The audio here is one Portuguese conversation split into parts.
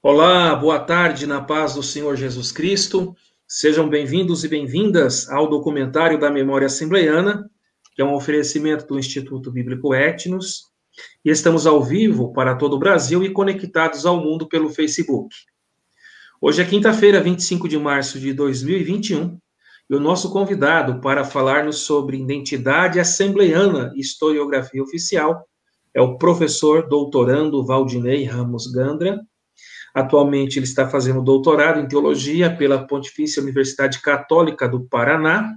Olá, boa tarde, na paz do Senhor Jesus Cristo. Sejam bem-vindos e bem-vindas ao documentário da Memória Assembleiana, que é um oferecimento do Instituto Bíblico Etnos. E estamos ao vivo para todo o Brasil e conectados ao mundo pelo Facebook. Hoje é quinta-feira, 25 de março de 2021, e o nosso convidado para falar-nos sobre identidade assembleiana e historiografia oficial é o professor doutorando Valdinei Ramos Gandra. Atualmente ele está fazendo doutorado em teologia pela Pontifícia Universidade Católica do Paraná,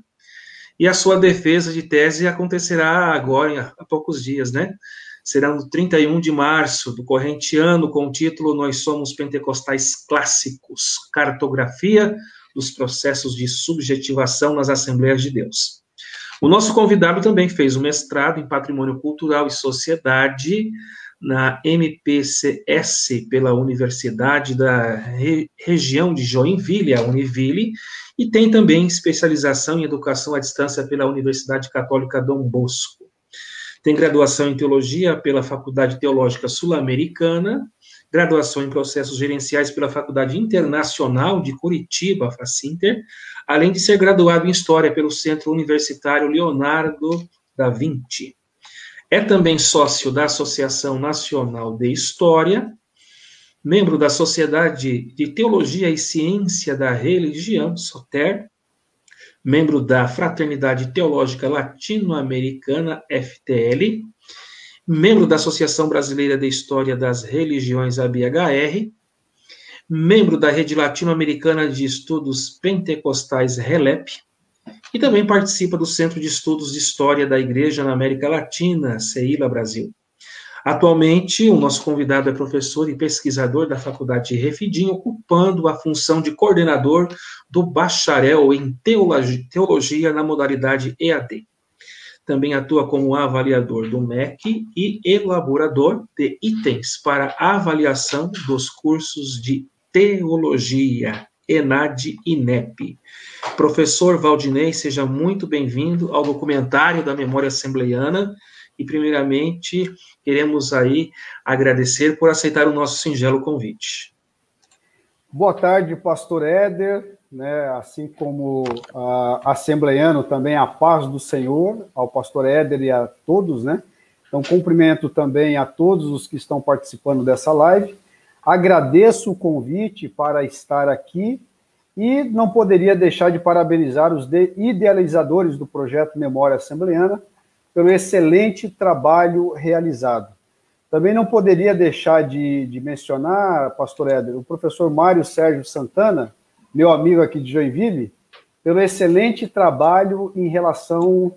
e a sua defesa de tese acontecerá agora, há poucos dias, né? Será no 31 de março do corrente ano, com o título Nós Somos Pentecostais Clássicos, Cartografia dos Processos de Subjetivação nas Assembleias de Deus. O nosso convidado também fez um mestrado em Patrimônio Cultural e Sociedade na MPCS, pela Universidade da Região de Joinville, a Univille, e tem também especialização em Educação à Distância pela Universidade Católica Dom Bosco. Tem graduação em Teologia pela Faculdade Teológica Sul-Americana, graduação em Processos Gerenciais pela Faculdade Internacional de Curitiba, Facinter, além de ser graduado em História pelo Centro Universitário Leonardo da Vinci. É também sócio da Associação Nacional de História, membro da Sociedade de Teologia e Ciência da Religião, SOTER, membro da Fraternidade Teológica Latino-Americana, FTL, membro da Associação Brasileira de História das Religiões, ABHR, membro da Rede Latino-Americana de Estudos Pentecostais, RELEP, e também participa do Centro de Estudos de História da Igreja na América Latina, CEILA Brasil. Atualmente, o nosso convidado é professor e pesquisador da Faculdade de Refidim, ocupando a função de coordenador do bacharel em Teologia na modalidade EAD. Também atua como avaliador do MEC e elaborador de itens para avaliação dos cursos de Teologia, ENAD e NEP. Professor Valdinei, seja muito bem-vindo ao documentário da Memória Assembleiana e, primeiramente, queremos aí agradecer por aceitar o nosso singelo convite. Boa tarde, pastor Éder, né, assim como assembleiano, também a paz do Senhor, ao pastor Éder e a todos, né? Então, cumprimento também a todos os que estão participando dessa live. Agradeço o convite para estar aqui e não poderia deixar de parabenizar os idealizadores do projeto Memória Assembleiana pelo excelente trabalho realizado. Também não poderia deixar de mencionar, pastor Éder, o professor Mário Sérgio Santana, meu amigo aqui de Joinville, pelo excelente trabalho em relação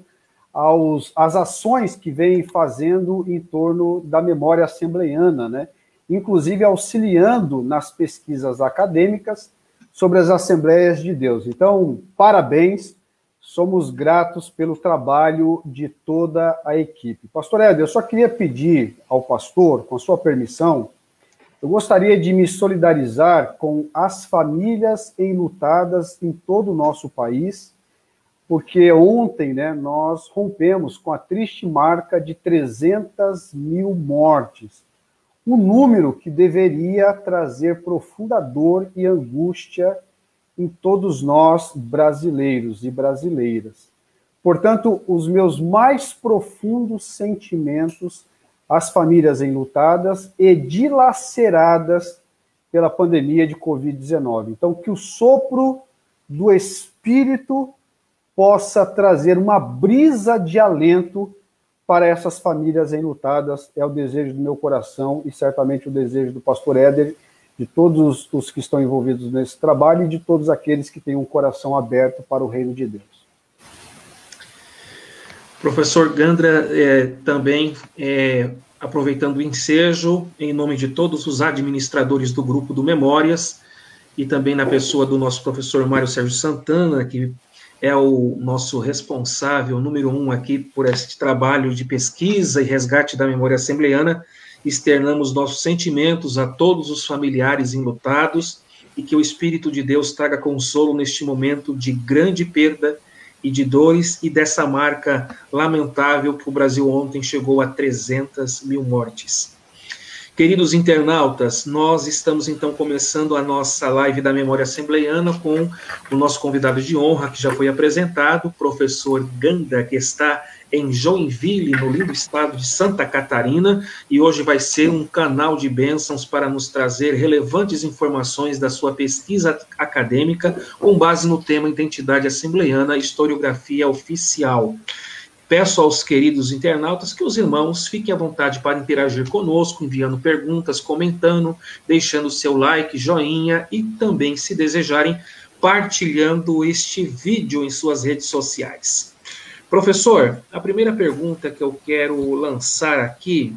às ações que vem fazendo em torno da memória assembleiana, né? Inclusive auxiliando nas pesquisas acadêmicas sobre as Assembleias de Deus. Então, parabéns, somos gratos pelo trabalho de toda a equipe. Pastor Éder, eu só queria pedir ao pastor, com a sua permissão, eu gostaria de me solidarizar com as famílias enlutadas em todo o nosso país, porque ontem, né, nós rompemos com a triste marca de 300 mil mortes, um número que deveria trazer profunda dor e angústia em todos nós, brasileiros e brasileiras. Portanto, os meus mais profundos sentimentos às famílias enlutadas e dilaceradas pela pandemia de Covid-19. Então, que o sopro do Espírito possa trazer uma brisa de alento para essas famílias enlutadas, é o desejo do meu coração e certamente o desejo do pastor Éder, de todos os que estão envolvidos nesse trabalho e de todos aqueles que têm um coração aberto para o reino de Deus. Professor Gandra, também aproveitando o ensejo, em nome de todos os administradores do grupo do Memórias, e também na pessoa do nosso professor Mário Sérgio Santana, que é o nosso responsável número 1 aqui por este trabalho de pesquisa e resgate da memória assembleiana, externamos nossos sentimentos a todos os familiares enlutados e que o Espírito de Deus traga consolo neste momento de grande perda e de dores e dessa marca lamentável que o Brasil ontem chegou a 300 mil mortes. Queridos internautas, nós estamos então começando a nossa live da Memória Assembleiana com o nosso convidado de honra, que já foi apresentado, o professor Ganda, que está em Joinville, no lindo estado de Santa Catarina, e hoje vai ser um canal de bênçãos para nos trazer relevantes informações da sua pesquisa acadêmica, com base no tema Identidade Assembleiana, Historiografia Oficial. Peço aos queridos internautas que os irmãos fiquem à vontade para interagir conosco, enviando perguntas, comentando, deixando seu like, joinha e também, se desejarem, partilhando este vídeo em suas redes sociais. Professor, a primeira pergunta que eu quero lançar aqui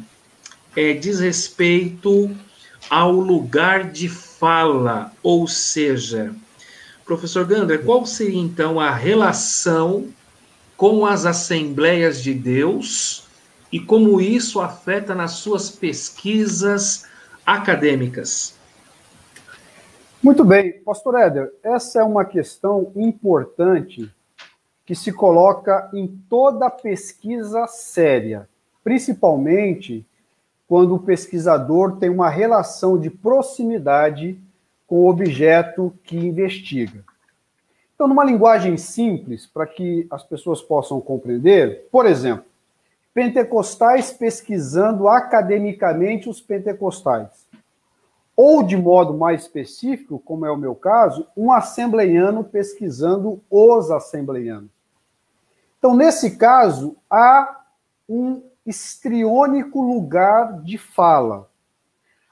diz respeito ao lugar de fala, ou seja, professor Gander, qual seria então a relação com as Assembleias de Deus e como isso afeta nas suas pesquisas acadêmicas? Muito bem, pastor Éder, essa é uma questão importante que se coloca em toda pesquisa séria, principalmente quando o pesquisador tem uma relação de proximidade com o objeto que investiga. Então, numa linguagem simples, para que as pessoas possam compreender, por exemplo, pentecostais pesquisando academicamente os pentecostais. Ou, de modo mais específico, como é o meu caso, um assembleiano pesquisando os assembleianos. Então, nesse caso, há um histriônico lugar de fala.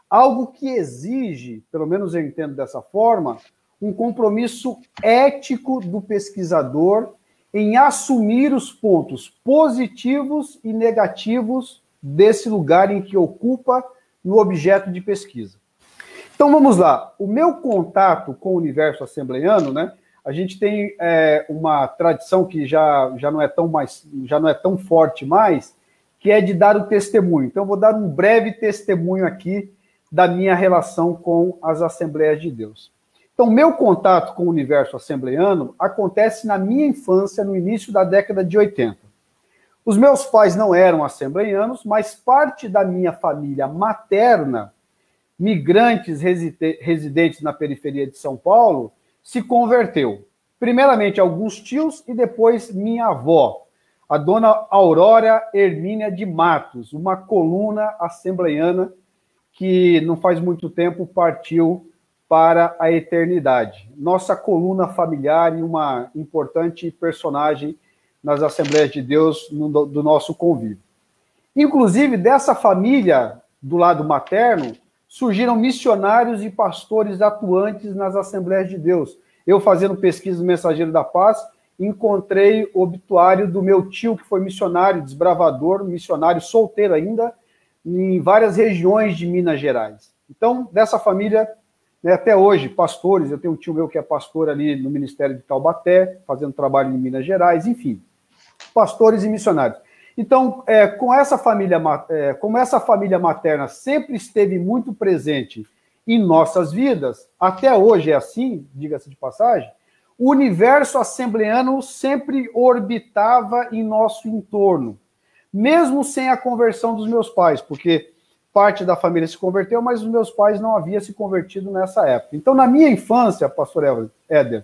Algo que exige, pelo menos eu entendo dessa forma, um compromisso ético do pesquisador em assumir os pontos positivos e negativos desse lugar em que ocupa no objeto de pesquisa. Então vamos lá. O meu contato com o universo assembleiano, né? A gente tem uma tradição que já não é tão forte mais, que é de dar o testemunho. Então eu vou dar um breve testemunho aqui da minha relação com as Assembleias de Deus. Então, meu contato com o universo assembleiano acontece na minha infância, no início da década de 80. Os meus pais não eram assembleianos, mas parte da minha família materna, migrantes residentes na periferia de São Paulo, se converteu. Primeiramente, alguns tios e depois minha avó, a dona Aurora Hermínia de Matos, uma coluna assembleiana que não faz muito tempo partiu para a eternidade. Nossa coluna familiar e uma importante personagem nas Assembleias de Deus do nosso convívio. Inclusive, dessa família, do lado materno, surgiram missionários e pastores atuantes nas Assembleias de Deus. Eu, fazendo pesquisa no Mensageiro da Paz, encontrei o obituário do meu tio, que foi missionário, desbravador, missionário solteiro ainda, em várias regiões de Minas Gerais. Então, dessa família, até hoje, pastores, eu tenho um tio meu que é pastor ali no Ministério de Taubaté, fazendo trabalho em Minas Gerais, enfim, pastores e missionários. Então, como essa família materna sempre esteve muito presente em nossas vidas, até hoje é assim, diga-se de passagem, o universo assembleiano sempre orbitava em nosso entorno, mesmo sem a conversão dos meus pais, porque parte da família se converteu, mas os meus pais não haviam se convertido nessa época. Então, na minha infância, pastor Éder,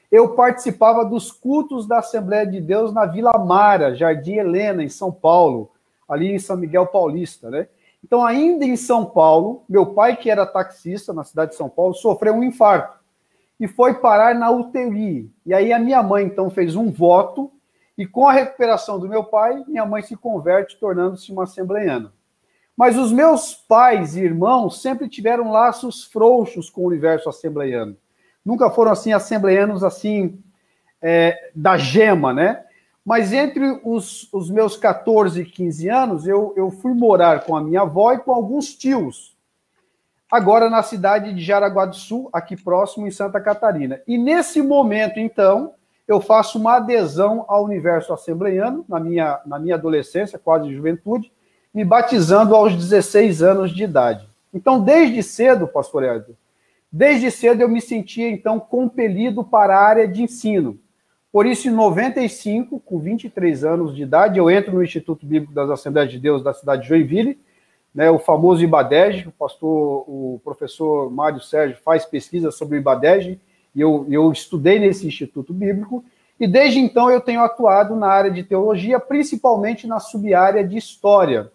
eu participava dos cultos da Assembleia de Deus na Vila Mara, Jardim Helena, em São Paulo, ali em São Miguel Paulista, né? Então, ainda em São Paulo, meu pai, que era taxista na cidade de São Paulo, sofreu um infarto e foi parar na UTI. E aí a minha mãe, então, fez um voto e com a recuperação do meu pai, minha mãe se converte, tornando-se uma assembleiana. Mas os meus pais e irmãos sempre tiveram laços frouxos com o universo assembleiano. Nunca foram, assim, assembleianos, assim, da gema, né? Mas entre os meus 14 e 15 anos, eu fui morar com a minha avó e com alguns tios. Agora na cidade de Jaraguá do Sul, aqui próximo, em Santa Catarina. E nesse momento, então, eu faço uma adesão ao universo assembleiano, na minha adolescência, quase juventude, me batizando aos 16 anos de idade. Então, desde cedo, pastor Éder, desde cedo eu me sentia, então, compelido para a área de ensino. Por isso, em 95, com 23 anos de idade, eu entro no Instituto Bíblico das Assembleias de Deus da cidade de Joinville, né, o famoso IBADEG, o professor Mário Sérgio faz pesquisa sobre o IBADEG, e eu estudei nesse Instituto Bíblico, e desde então eu tenho atuado na área de teologia, principalmente na sub-área de história.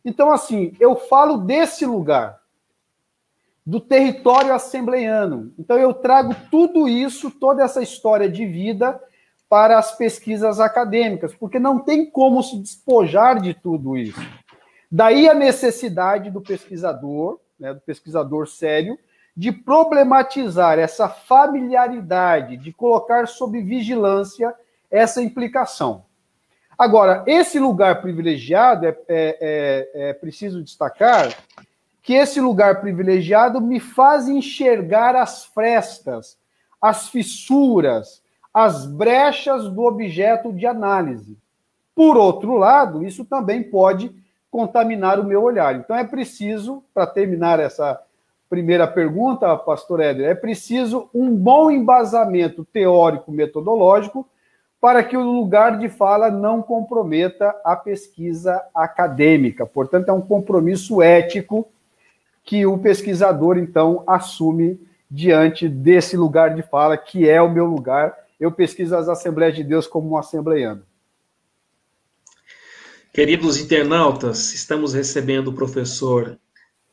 Então, assim, eu falo desse lugar, do território assembleiano. Então, eu trago tudo isso, toda essa história de vida, para as pesquisas acadêmicas, porque não tem como se despojar de tudo isso. Daí a necessidade do pesquisador, né, do pesquisador sério, de problematizar essa familiaridade, de colocar sob vigilância essa implicação. Agora, esse lugar privilegiado, é preciso destacar que esse lugar privilegiado me faz enxergar as frestas, as fissuras, as brechas do objeto de análise. Por outro lado, isso também pode contaminar o meu olhar. Então, é preciso, para terminar essa primeira pergunta, pastor Éder, é preciso um bom embasamento teórico-metodológico para que o lugar de fala não comprometa a pesquisa acadêmica. Portanto, é um compromisso ético que o pesquisador, então, assume diante desse lugar de fala, que é o meu lugar. Eu pesquiso as Assembleias de Deus como um assembleiano. Queridos internautas, estamos recebendo o professor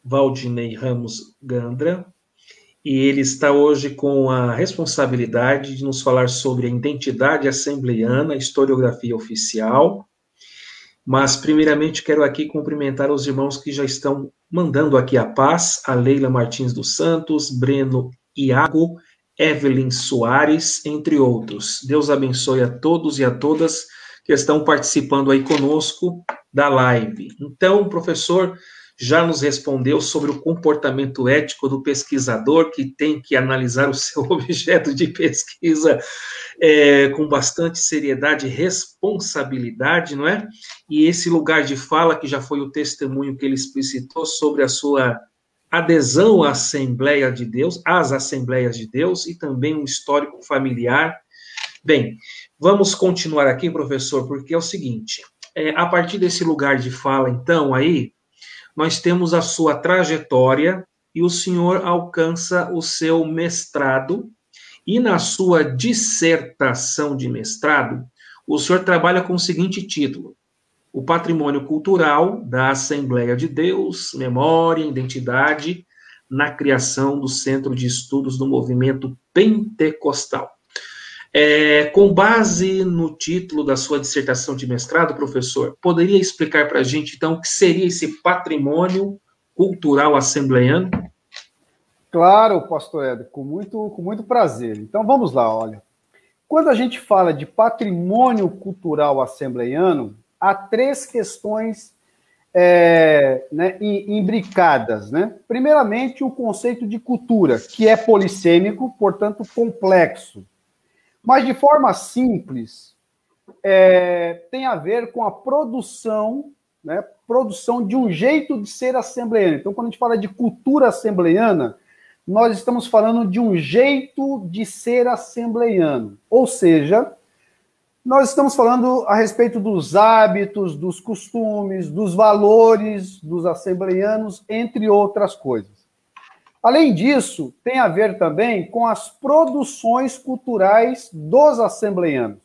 Valdinei Ramos Gandra, e ele está hoje com a responsabilidade de nos falar sobre a identidade assembleiana, historiografia oficial. Mas, primeiramente, quero aqui cumprimentar os irmãos que já estão mandando aqui a paz, a Leila Martins dos Santos, Breno Iago, Evelyn Soares, entre outros. Deus abençoe a todos e a todas que estão participando aí conosco da live. Então, o professor já nos respondeu sobre o comportamento ético do pesquisador, que tem que analisar o seu objeto de pesquisa com bastante seriedade e responsabilidade, não é? E esse lugar de fala, que já foi o testemunho que ele explicitou sobre a sua adesão à Assembleia de Deus, às Assembleias de Deus, e também um histórico familiar. Bem, vamos continuar aqui, professor, porque é o seguinte, a partir desse lugar de fala, então, aí, nós temos a sua trajetória e o senhor alcança o seu mestrado, e na sua dissertação de mestrado, o senhor trabalha com o seguinte título: O Patrimônio Cultural da Assembleia de Deus, Memória e Identidade na Criação do Centro de Estudos do Movimento Pentecostal. Com base no título da sua dissertação de mestrado, professor, poderia explicar para a gente, então, o que seria esse patrimônio cultural assembleiano? Claro, pastor Éder, com muito prazer. Então, vamos lá, olha. Quando a gente fala de patrimônio cultural assembleiano, há três questões imbricadas, né? Primeiramente, o conceito de cultura, que é polissêmico, portanto, complexo. Mas, de forma simples, tem a ver com a produção, né? Produção de um jeito de ser assembleiano. Então, quando a gente fala de cultura assembleiana, nós estamos falando de um jeito de ser assembleiano. Ou seja, nós estamos falando a respeito dos hábitos, dos costumes, dos valores dos assembleianos, entre outras coisas. Além disso, tem a ver também com as produções culturais dos assembleianos,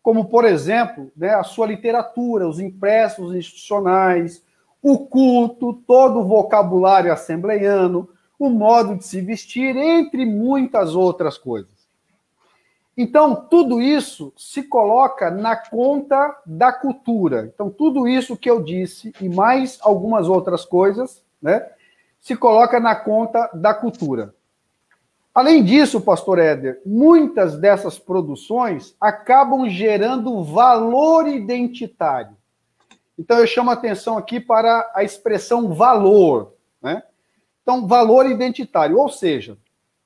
como, por exemplo, né, a sua literatura, os impressos institucionais, o culto, todo o vocabulário assembleiano, o modo de se vestir, entre muitas outras coisas. Então, tudo isso se coloca na conta da cultura. Então, tudo isso que eu disse, e mais algumas outras coisas, né, se coloca na conta da cultura. Além disso, pastor Éder, muitas dessas produções acabam gerando valor identitário. Então, eu chamo a atenção aqui para a expressão valor, né? Então, valor identitário, ou seja,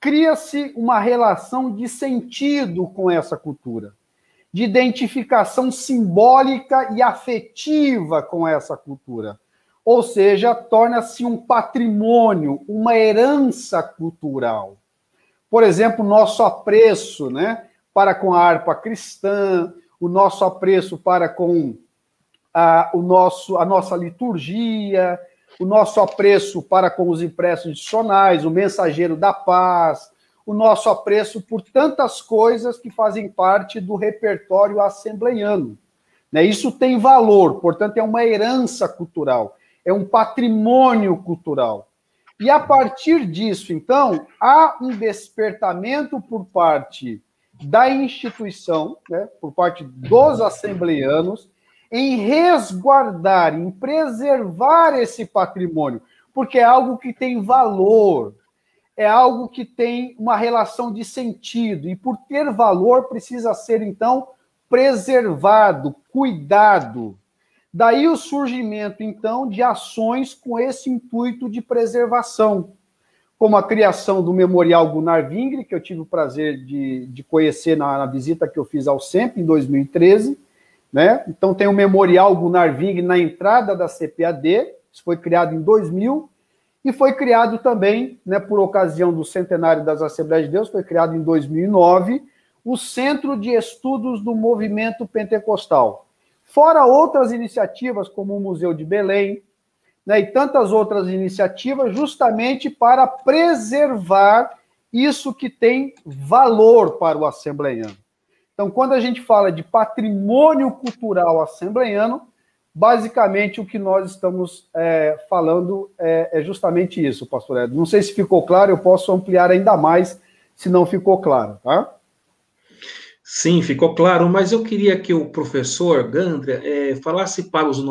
cria-se uma relação de sentido com essa cultura, de identificação simbólica e afetiva com essa cultura. Ou seja, torna-se um patrimônio, uma herança cultural. Por exemplo, o nosso apreço, né, para com a harpa cristã, o nosso apreço para com a nossa liturgia, o nosso apreço para com os impressos institucionais, o mensageiro da paz, o nosso apreço por tantas coisas que fazem parte do repertório assembleiano. Né? Isso tem valor, portanto, é uma herança cultural, é um patrimônio cultural. E a partir disso, então, há um despertamento por parte da instituição, né, por parte dos assembleianos, em resguardar, em preservar esse patrimônio, porque é algo que tem valor, é algo que tem uma relação de sentido, e por ter valor precisa ser, então, preservado, cuidado. Daí o surgimento, então, de ações com esse intuito de preservação, como a criação do Memorial Gunnar Wingre, que eu tive o prazer de conhecer na visita que eu fiz ao SEMP em 2013, né? Então tem o Memorial Gunnar Wingre na entrada da CPAD, isso foi criado em 2000, e foi criado também, né, por ocasião do centenário das Assembleias de Deus, foi criado em 2009, o Centro de Estudos do Movimento Pentecostal. Fora outras iniciativas, como o Museu de Belém, né, e tantas outras iniciativas, justamente para preservar isso que tem valor para o assembleiano. Então, quando a gente fala de patrimônio cultural assembleiano, basicamente o que nós estamos falando é justamente isso, pastor Ed. Não sei se ficou claro, eu posso ampliar ainda mais, se não ficou claro, tá? Sim, ficou claro, mas eu queria que o professor Gandra falasse para o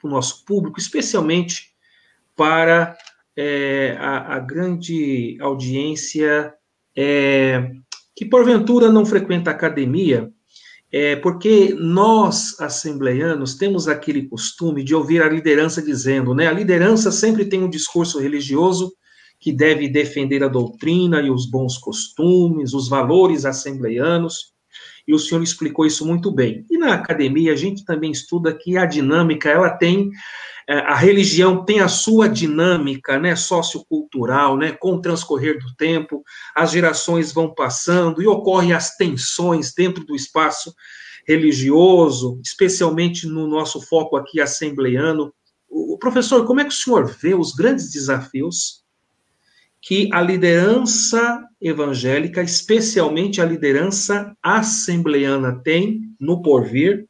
nosso público, especialmente para a grande audiência que porventura não frequenta a academia, porque nós, assembleianos, temos aquele costume de ouvir a liderança dizendo, né? A liderança sempre tem um discurso religioso que deve defender a doutrina e os bons costumes, os valores assembleianos, e o senhor explicou isso muito bem. E na academia a gente também estuda que a dinâmica, ela tem, a religião tem a sua dinâmica, né, sociocultural, né, com o transcorrer do tempo, as gerações vão passando e ocorrem as tensões dentro do espaço religioso, especialmente no nosso foco aqui assembleiano. O professor, como é que o senhor vê os grandes desafios que a liderança evangélica, especialmente a liderança assembleiana, tem no porvir,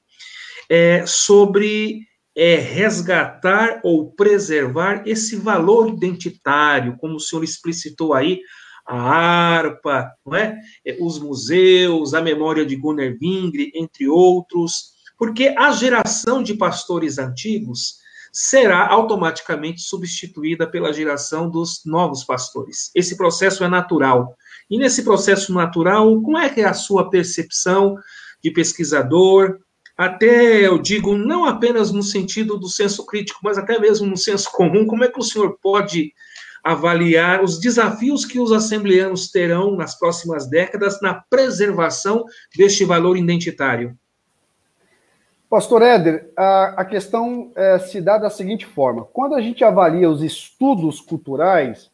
sobre resgatar ou preservar esse valor identitário, como o senhor explicitou aí, a harpa, não é? Os museus, a memória de Gunnar Wingre, entre outros, porque a geração de pastores antigos será automaticamente substituída pela geração dos novos pastores. Esse processo é natural. E nesse processo natural, como é que é a sua percepção de pesquisador? Até, eu digo, não apenas no sentido do senso crítico, mas até mesmo no senso comum, como é que o senhor pode avaliar os desafios que os assembleanos terão nas próximas décadas na preservação deste valor identitário? Pastor Éder, a questão se dá da seguinte forma. Quando a gente avalia os estudos culturais,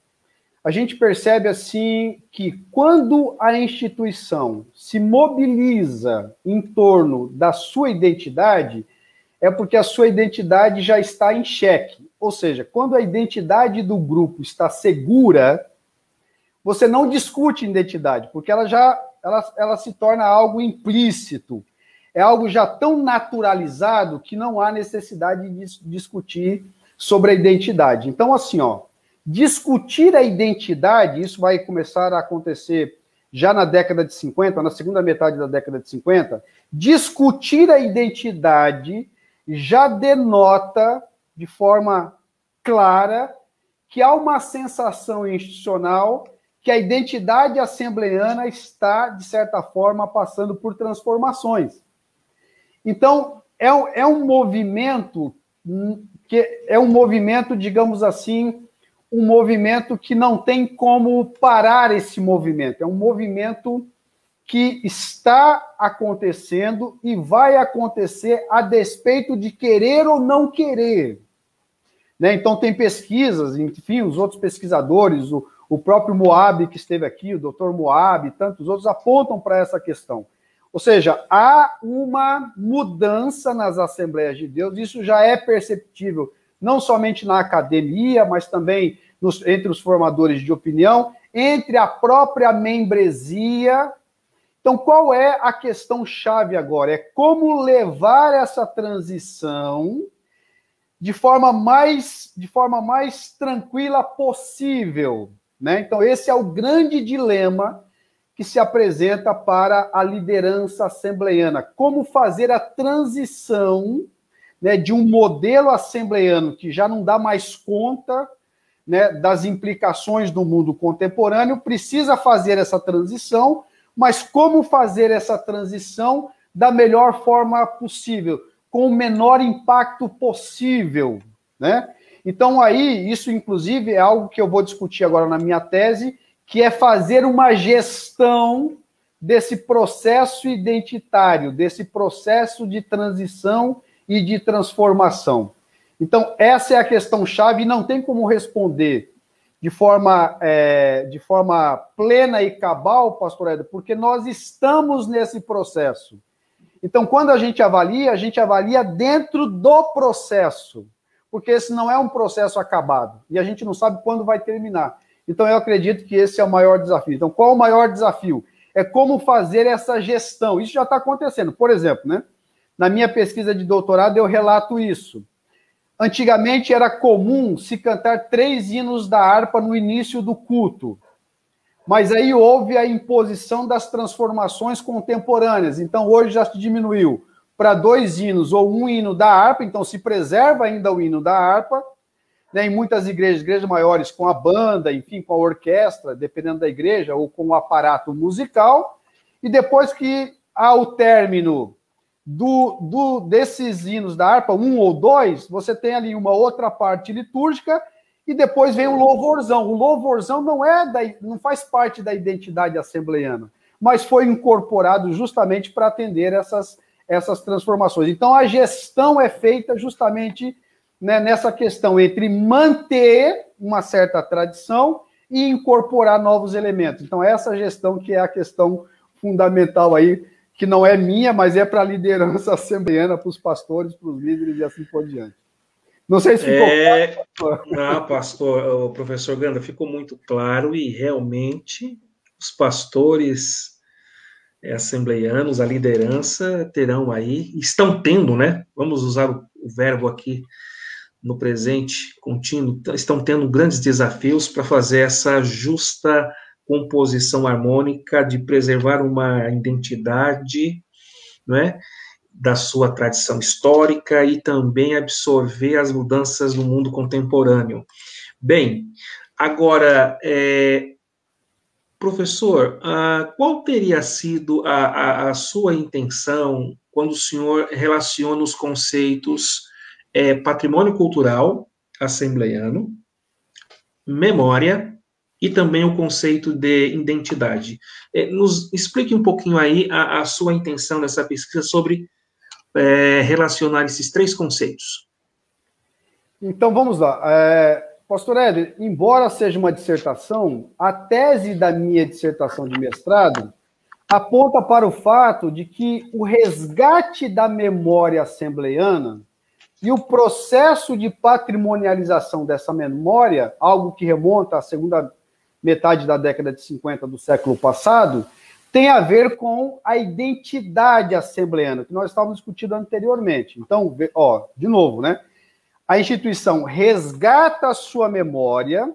a gente percebe assim que quando a instituição se mobiliza em torno da sua identidade, é porque a sua identidade já está em xeque. Ou seja, quando a identidade do grupo está segura, você não discute identidade, porque ela se torna algo implícito. É algo já tão naturalizado que não há necessidade de discutir sobre a identidade. Então, assim, discutir a identidade, isso vai começar a acontecer já na década de 50, na segunda metade da década de 50, discutir a identidade já denota de forma clara que há uma sensação institucional que a identidade assembleiana está, de certa forma, passando por transformações. Então, é um movimento digamos assim, um movimento que não tem como parar esse movimento. É um movimento que está acontecendo e vai acontecer a despeito de querer ou não querer. Né? Então, tem pesquisas, enfim, os outros pesquisadores, o próprio Moab, que esteve aqui, o Dr. Moab e tantos outros, apontam para essa questão. Ou seja, há uma mudança nas Assembleias de Deus, isso já é perceptível não somente na academia, mas também entre os formadores de opinião, entre a própria membresia. Então, qual é a questão chave agora? É como levar essa transição de forma mais tranquila possível, né? Então, esse é o grande dilema que se apresenta para a liderança assembleiana. Como fazer a transição, né, de um modelo assembleiano que já não dá mais conta, né, das implicações do mundo contemporâneo, precisa fazer essa transição, mas como fazer essa transição da melhor forma possível, com o menor impacto possível, né? Então, aí, isso, inclusive, é algo que eu vou discutir agora na minha tese, que é fazer uma gestão desse processo identitário, desse processo de transição e de transformação. Então, essa é a questão-chave, e não tem como responder de forma plena e cabal, pastor Éder, porque nós estamos nesse processo. Então, quando a gente avalia dentro do processo, porque esse não é um processo acabado, e a gente não sabe quando vai terminar. Então, eu acredito que esse é o maior desafio. Então, qual é o maior desafio? É como fazer essa gestão. Isso já está acontecendo. Por exemplo, né, na minha pesquisa de doutorado, eu relato isso. Antigamente era comum se cantar 3 hinos da harpa no início do culto. Mas aí houve a imposição das transformações contemporâneas. Então, hoje já se diminuiu para 2 hinos ou 1 hino da harpa. Então, se preserva ainda o hino da harpa. Né, em muitas igrejas maiores, com a banda, enfim, com a orquestra, dependendo da igreja, ou com o aparato musical. E depois que há o término desses hinos da harpa, 1 ou 2, você tem ali uma outra parte litúrgica e depois vem o louvorzão. O louvorzão não faz parte da identidade assembleiana, mas foi incorporado justamente para atender essas transformações. Então, a gestão é feita justamente, né, nessa questão entre manter uma certa tradição e incorporar novos elementos. Então, essa gestão que é a questão fundamental aí, que não é minha, mas é para a liderança assembleiana, para os pastores, para os líderes e assim por diante. Não sei se ficou claro, pastor. Não, pastor, o professor Ganda, ficou muito claro e realmente os pastores assembleianos, a liderança, terão aí, estão tendo, né? Vamos usar o verbo aqui no presente contínuo, estão tendo grandes desafios para fazer essa justa composição harmônica de preservar uma identidade, não é, da sua tradição histórica e também absorver as mudanças no mundo contemporâneo. Bem, agora, professor, qual teria sido a sua intenção quando o senhor relaciona os conceitos patrimônio cultural assembleiano, memória e também o conceito de identidade? Nos explique um pouquinho aí a sua intenção nessa pesquisa sobre relacionar esses 3 conceitos. Então, vamos lá. Pastor Éder, embora seja uma dissertação, a tese da minha dissertação de mestrado aponta para o fato de que o resgate da memória assembleiana e o processo de patrimonialização dessa memória, algo que remonta à segunda metade da década de 50 do século passado, tem a ver com a identidade assembleiana, que nós estávamos discutindo anteriormente. Então, de novo, né? A instituição resgata a sua memória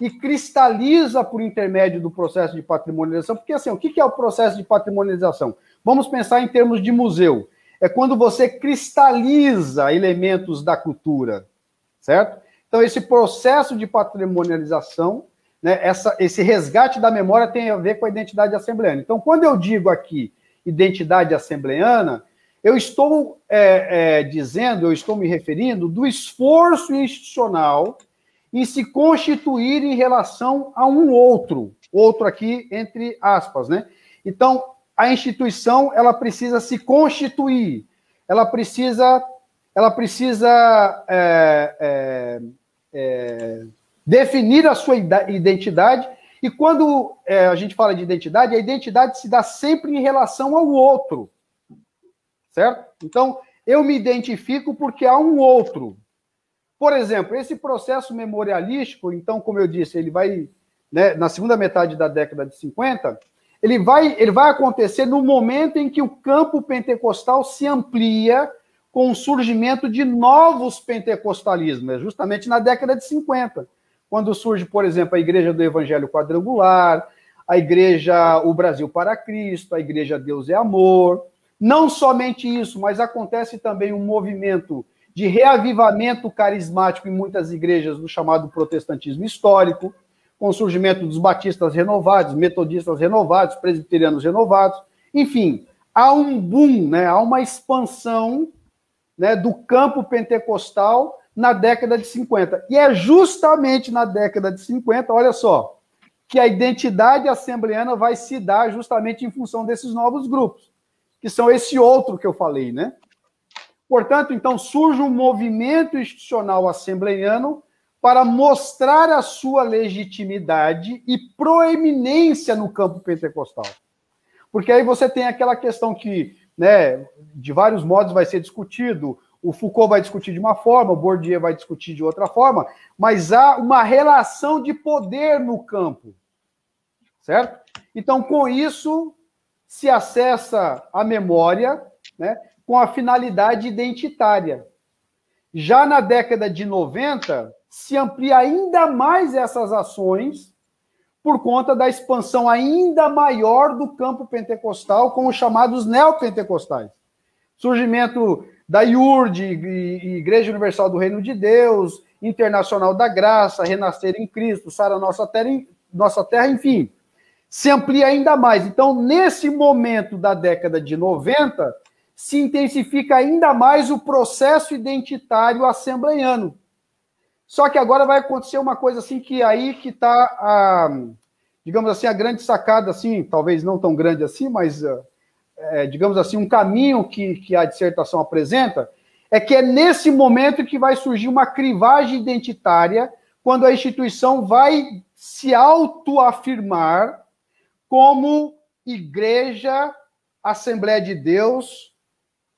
e cristaliza por intermédio do processo de patrimonialização. Porque, assim, o que é o processo de patrimonialização? Vamos pensar em termos de museu. É quando você cristaliza elementos da cultura, certo? Então, esse processo de patrimonialização, né, esse resgate da memória tem a ver com a identidade assembleiana. Então, quando eu digo aqui identidade assembleiana, eu estou eu estou me referindo do esforço institucional em se constituir em relação a um outro aqui, entre aspas, né? Então, a instituição, ela precisa se constituir, ela precisa definir a sua identidade, e quando a gente fala de identidade, a identidade se dá sempre em relação ao outro, certo? Então, eu me identifico porque há um outro. Por exemplo, esse processo memorialístico, então, como eu disse, ele vai, né, na segunda metade da década de 50, ele vai acontecer no momento em que o campo pentecostal se amplia com o surgimento de novos pentecostalismos, é justamente na década de 50, quando surge, por exemplo, a Igreja do Evangelho Quadrangular, a Igreja O Brasil para Cristo, a Igreja Deus é Amor. Não somente isso, mas acontece também um movimento de reavivamento carismático em muitas igrejas do chamado protestantismo histórico, com o surgimento dos batistas renovados, metodistas renovados, presbiterianos renovados. Enfim, há um boom, né? Há uma expansão, né, do campo pentecostal na década de 50. E é justamente na década de 50, olha só, que a identidade assembleana vai se dar justamente em função desses novos grupos, que são esse outro que eu falei, né? Portanto, então, surge um movimento institucional assembleiano para mostrar a sua legitimidade e proeminência no campo pentecostal. Porque aí você tem aquela questão que, né, de vários modos vai ser discutido, o Foucault vai discutir de uma forma, o Bourdieu vai discutir de outra forma, mas há uma relação de poder no campo, certo? Então, com isso, se acessa a memória, né, com a finalidade identitária. Já na década de 90, se amplia ainda mais essas ações por conta da expansão ainda maior do campo pentecostal com os chamados neopentecostais. Surgimento da IURD, Igreja Universal do Reino de Deus, Internacional da Graça, Renascer em Cristo, Sara Nossa Terra, enfim, se amplia ainda mais. Então, nesse momento da década de 90, se intensifica ainda mais o processo identitário assembleiano. Só que agora vai acontecer uma coisa assim que aí que está, digamos assim, a grande sacada, assim, talvez não tão grande assim, mas, digamos assim, um caminho que a dissertação apresenta, é que é nesse momento que vai surgir uma crivagem identitária, quando a instituição vai se autoafirmar como Igreja Assembleia de Deus,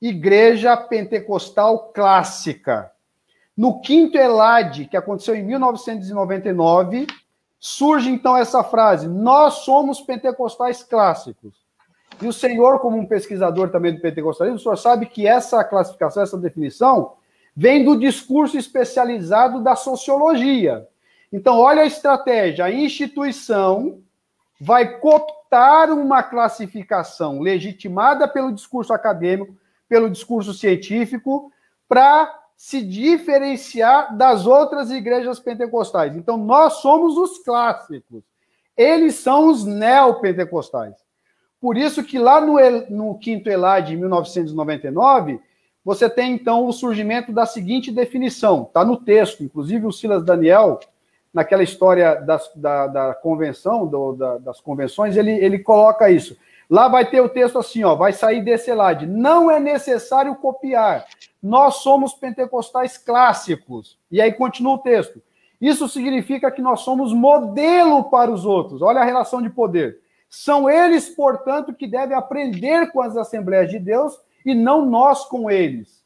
Igreja Pentecostal Clássica. No quinto ELAD, que aconteceu em 1999, surge então essa frase: nós somos pentecostais clássicos. E o senhor, como um pesquisador também do pentecostalismo, o senhor sabe que essa classificação, essa definição, vem do discurso especializado da sociologia. Então, olha a estratégia. A instituição vai cooptar uma classificação legitimada pelo discurso acadêmico, pelo discurso científico, para se diferenciar das outras igrejas pentecostais. Então, nós somos os clássicos. Eles são os neopentecostais. Por isso que lá no quinto ELAD, em 1999, você tem, então, o surgimento da seguinte definição. Está no texto, inclusive o Silas Daniel, naquela história da convenção, das convenções, ele coloca isso. Lá vai ter o texto assim, ó, vai sair desse ELAD. Não é necessário copiar. Nós somos pentecostais clássicos. E aí continua o texto. Isso significa que nós somos modelo para os outros. Olha a relação de poder. São eles, portanto, que devem aprender com as Assembleias de Deus e não nós com eles,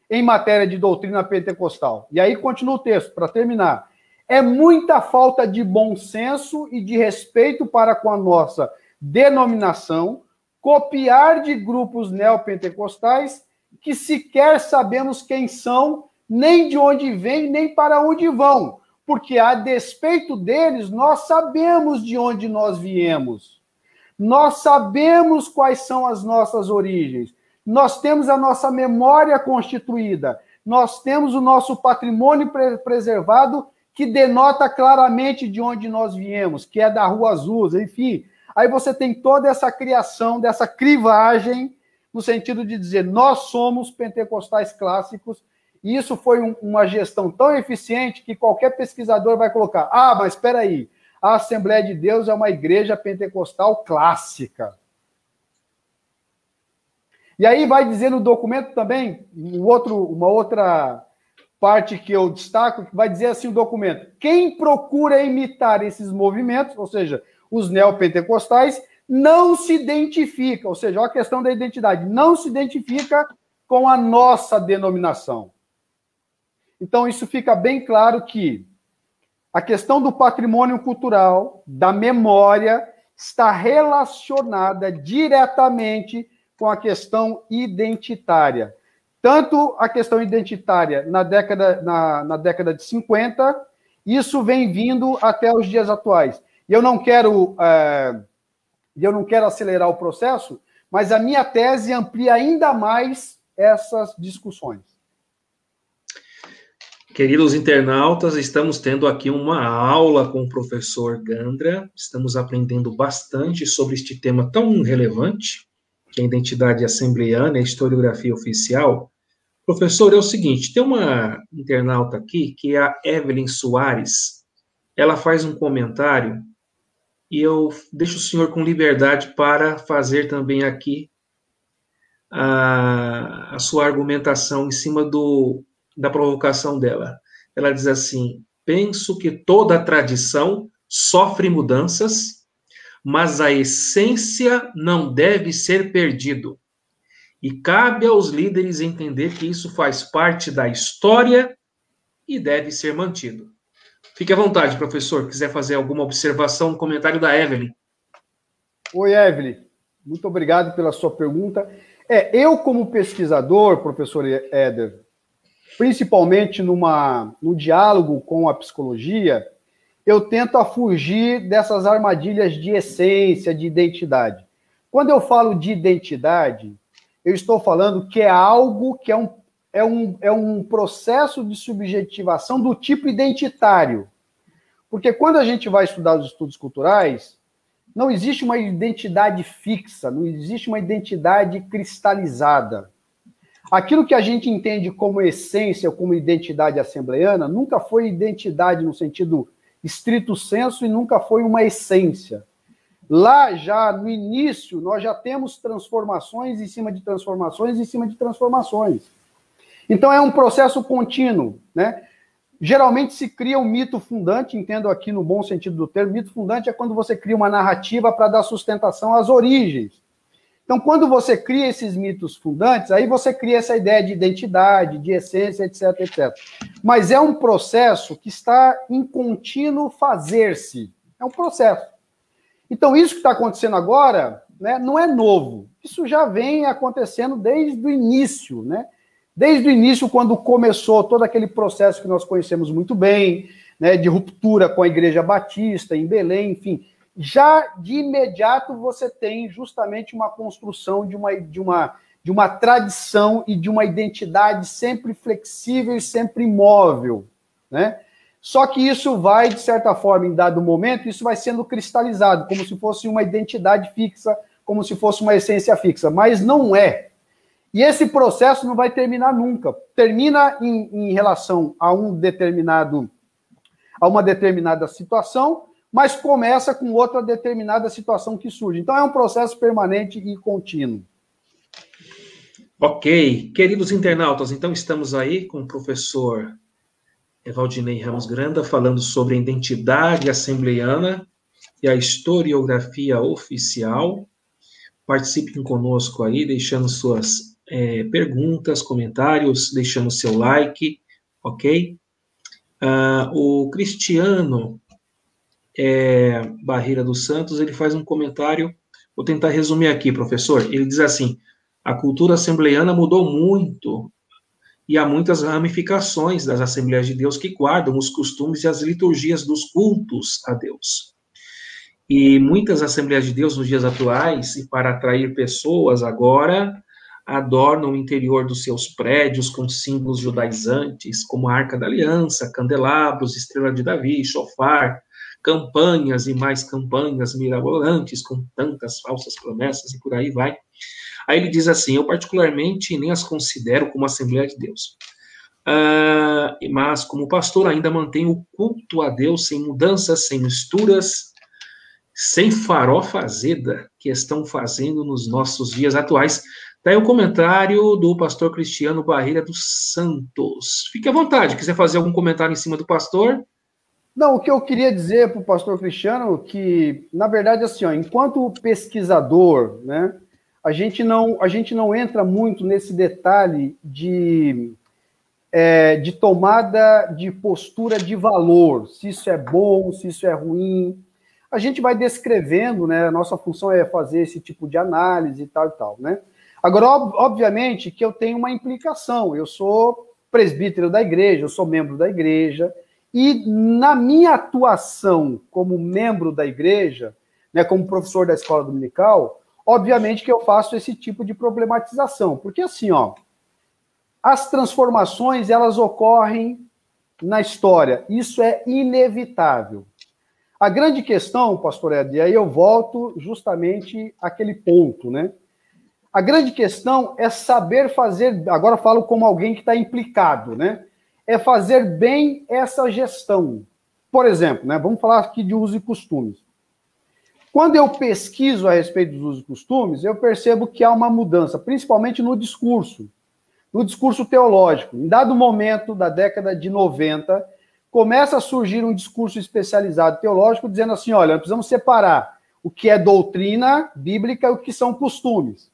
em matéria de doutrina pentecostal. E aí continua o texto, para terminar. É muita falta de bom senso e de respeito para com a nossa denominação copiar de grupos neopentecostais que sequer sabemos quem são, nem de onde vêm, nem para onde vão. Porque, a despeito deles, nós sabemos de onde nós viemos. Nós sabemos quais são as nossas origens. Nós temos a nossa memória constituída. Nós temos o nosso patrimônio preservado, que denota claramente de onde nós viemos, que é da Rua Azul, enfim. Aí você tem toda essa criação, dessa crivagem, no sentido de dizer, nós somos pentecostais clássicos, e isso foi uma gestão tão eficiente que qualquer pesquisador vai colocar, mas espera aí, a Assembleia de Deus é uma igreja pentecostal clássica. E aí vai dizer no documento também, uma outra parte que eu destaco, que vai dizer assim o documento, quem procura imitar esses movimentos, ou seja, os neopentecostais, não se identifica, ou seja, a questão da identidade, não se identifica com a nossa denominação. Então, isso fica bem claro que a questão do patrimônio cultural, da memória, está relacionada diretamente com a questão identitária. Tanto a questão identitária na década de 50, isso vem vindo até os dias atuais. E eu não quero acelerar o processo, mas a minha tese amplia ainda mais essas discussões. Queridos internautas, estamos tendo aqui uma aula com o professor Gandra. Estamos aprendendo bastante sobre este tema tão relevante, que é a identidade assembleiana e a historiografia oficial. Professor, é o seguinte, tem uma internauta aqui, que é a Evelyn Soares. Ela faz um comentário e eu deixo o senhor com liberdade para fazer também aqui a sua argumentação em cima da provocação dela. Ela diz assim: penso que toda tradição sofre mudanças, mas a essência não deve ser perdido. E cabe aos líderes entender que isso faz parte da história e deve ser mantido. Fique à vontade, professor, quiser fazer alguma observação no comentário da Evelyn. Oi, Evelyn. Muito obrigado pela sua pergunta. Eu, como pesquisador, professor Éder, principalmente no diálogo com a psicologia, eu tento fugir dessas armadilhas de essência, de identidade. Quando eu falo de identidade, eu estou falando que é algo que é um processo de subjetivação do tipo identitário. Porque quando a gente vai estudar os estudos culturais, não existe uma identidade fixa, não existe uma identidade cristalizada. Aquilo que a gente entende como essência, como identidade assembleiana, nunca foi identidade no sentido estrito sensu e nunca foi uma essência. Lá, já no início, nós já temos transformações em cima de transformações em cima de transformações. Então, é um processo contínuo, né? Geralmente se cria um mito fundante, entendo aqui no bom sentido do termo. Mito fundante é quando você cria uma narrativa para dar sustentação às origens. Então, quando você cria esses mitos fundantes, aí você cria essa ideia de identidade, de essência, etc, etc. Mas é um processo que está em contínuo fazer-se. É um processo. Então, isso que está acontecendo agora, né, não é novo. Isso já vem acontecendo desde o início, né? Desde o início, quando começou todo aquele processo que nós conhecemos muito bem, né, de ruptura com a Igreja Batista em Belém, enfim, já de imediato você tem justamente uma construção de uma tradição e de uma identidade sempre flexível e sempre imóvel, né? Só que isso vai, de certa forma, em dado momento, isso vai sendo cristalizado, como se fosse uma identidade fixa, como se fosse uma essência fixa, mas não é. E esse processo não vai terminar nunca. Termina em relação a uma determinada situação, mas começa com outra determinada situação que surge. Então, é um processo permanente e contínuo. Ok. Queridos internautas, então estamos aí com o professor Valdinei Ramos Granda falando sobre a identidade assembleiana e a historiografia oficial. Participem conosco aí, deixando suas perguntas, comentários, deixando seu like, ok? O Cristiano Barreira dos Santos, ele faz um comentário, vou tentar resumir aqui, professor. Ele diz assim: a cultura assembleiana mudou muito e há muitas ramificações das Assembleias de Deus que guardam os costumes e as liturgias dos cultos a Deus. E muitas Assembleias de Deus nos dias atuais, e para atrair pessoas agora, adornam o interior dos seus prédios com símbolos judaizantes, como a Arca da Aliança, candelabros, Estrela de Davi, chofar, campanhas e mais campanhas mirabolantes, com tantas falsas promessas e por aí vai. Aí ele diz assim: eu particularmente nem as considero como Assembleia de Deus. Mas como pastor ainda mantenho o culto a Deus sem mudanças, sem misturas, sem farofa azeda que estão fazendo nos nossos dias atuais. Daí o comentário do pastor Cristiano Barreira dos Santos. Fique à vontade, quiser fazer algum comentário em cima do pastor? Não, o que eu queria dizer para o pastor Cristiano, que, na verdade, assim, ó, enquanto pesquisador, né, a gente não entra muito nesse detalhe de de tomada de postura de valor, se isso é bom, se isso é ruim. A gente vai descrevendo, né? A nossa função é fazer esse tipo de análise e tal, né? Agora, obviamente que eu tenho uma implicação, eu sou presbítero da igreja, eu sou membro da igreja, e na minha atuação como membro da igreja, né, como professor da escola dominical, obviamente que eu faço esse tipo de problematização, porque assim, ó, as transformações, elas ocorrem na história, isso é inevitável. A grande questão, pastor Ed, e aí eu volto justamente àquele ponto, né? A grande questão é saber fazer, agora falo como alguém que está implicado, né? É fazer bem essa gestão. Por exemplo, né? Vamos falar aqui de usos e costumes. Quando eu pesquiso a respeito dos usos e costumes, eu percebo que há uma mudança, principalmente no discurso teológico. Em dado momento da década de 90, começa a surgir um discurso especializado teológico dizendo assim, olha, nós precisamos separar o que é doutrina bíblica e o que são costumes.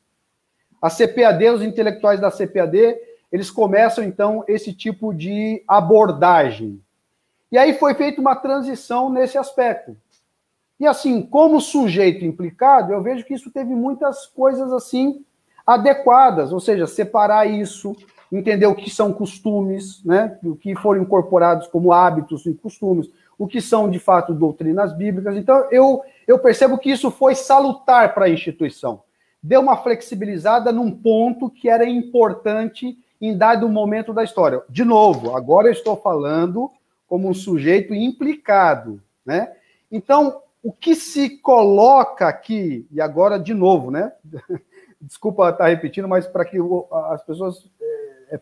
A CPAD, os intelectuais da CPAD, eles começam, então, esse tipo de abordagem. E aí foi feita uma transição nesse aspecto. E assim, como sujeito implicado, eu vejo que isso teve muitas coisas assim adequadas, ou seja, separar isso, entender o que são costumes, né? O que foram incorporados como hábitos e costumes, o que são, de fato, doutrinas bíblicas. Então, eu percebo que isso foi salutar para a instituição. Deu uma flexibilizada num ponto que era importante em dado momento da história. De novo, agora eu estou falando como um sujeito implicado, né? Então, o que se coloca aqui, e agora de novo, né? Desculpa estar repetindo, mas para que as pessoas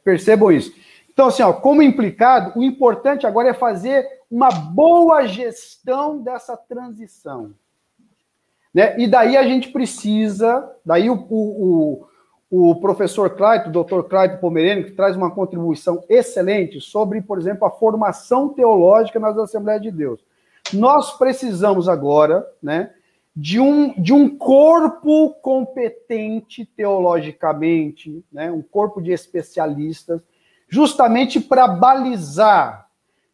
percebam isso. Então, assim, ó, como implicado, o importante agora é fazer uma boa gestão dessa transição. Né? E daí a gente precisa, daí o professor Clayton, o Dr. Clayton Pomerênio, que traz uma contribuição excelente sobre, por exemplo, a formação teológica nas Assembleias de Deus. Nós precisamos agora, né, de um corpo competente teologicamente, né, um corpo de especialistas, justamente para balizar,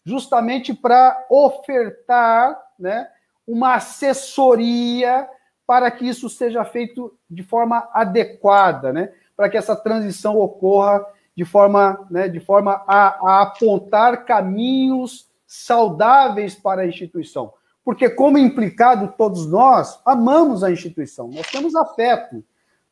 justamente para ofertar, né, uma assessoria para que isso seja feito de forma adequada, né? Para que essa transição ocorra de forma a apontar caminhos saudáveis para a instituição. Porque, como implicado, todos nós amamos a instituição, nós temos afeto,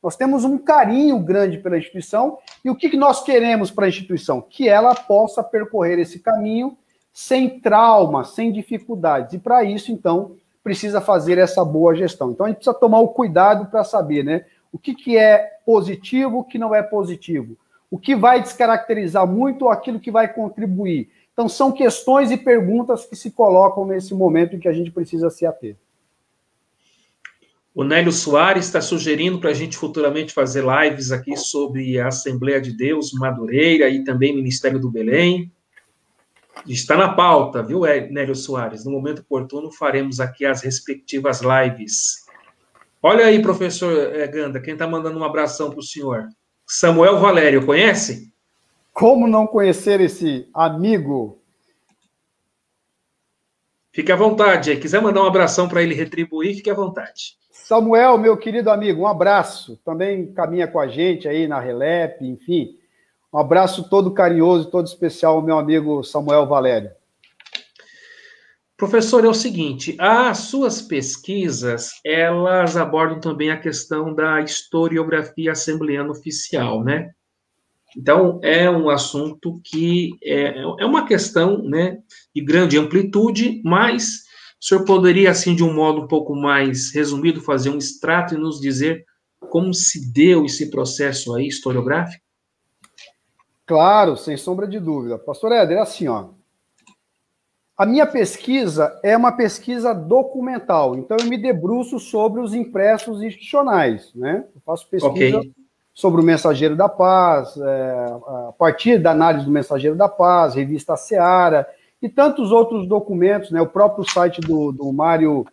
nós temos um carinho grande pela instituição, e o que nós queremos para a instituição? Que ela possa percorrer esse caminho sem trauma, sem dificuldades. E, para isso, então, precisa fazer essa boa gestão. Então, a gente precisa tomar o cuidado para saber, né, o que é positivo, o que não é positivo, o que vai descaracterizar muito ou aquilo que vai contribuir. Então, são questões e perguntas que se colocam nesse momento em que a gente precisa se ater. O Nélio Soares está sugerindo para a gente futuramente fazer lives aqui sobre a Assembleia de Deus, Madureira e também Ministério do Belém. Está na pauta, viu, Nélio Soares? No momento oportuno, faremos aqui as respectivas lives. Olha aí, professor Ganda, quem está mandando um abração para o senhor? Samuel Valério, conhece? Como não conhecer esse amigo? Fique à vontade. Se quiser mandar um abração para ele retribuir, fique à vontade. Samuel, meu querido amigo, um abraço. Também caminha com a gente aí na Relep, enfim. Um abraço todo carinhoso, todo especial ao meu amigo Samuel Valério. Professor, é o seguinte, as suas pesquisas, elas abordam também a questão da historiografia assembleana oficial, né? Então, é um assunto que é uma questão, né, de grande amplitude, mas o senhor poderia, assim, de um modo um pouco mais resumido, fazer um extrato e nos dizer como se deu esse processo aí historiográfico? Claro, sem sombra de dúvida. Pastor Éder, é assim, ó. A minha pesquisa é uma pesquisa documental, então eu me debruço sobre os impressos institucionais, né? Eu faço pesquisa sobre o Mensageiro da Paz, a partir da análise do Mensageiro da Paz, revista Seara e tantos outros documentos, né? O próprio site do Mário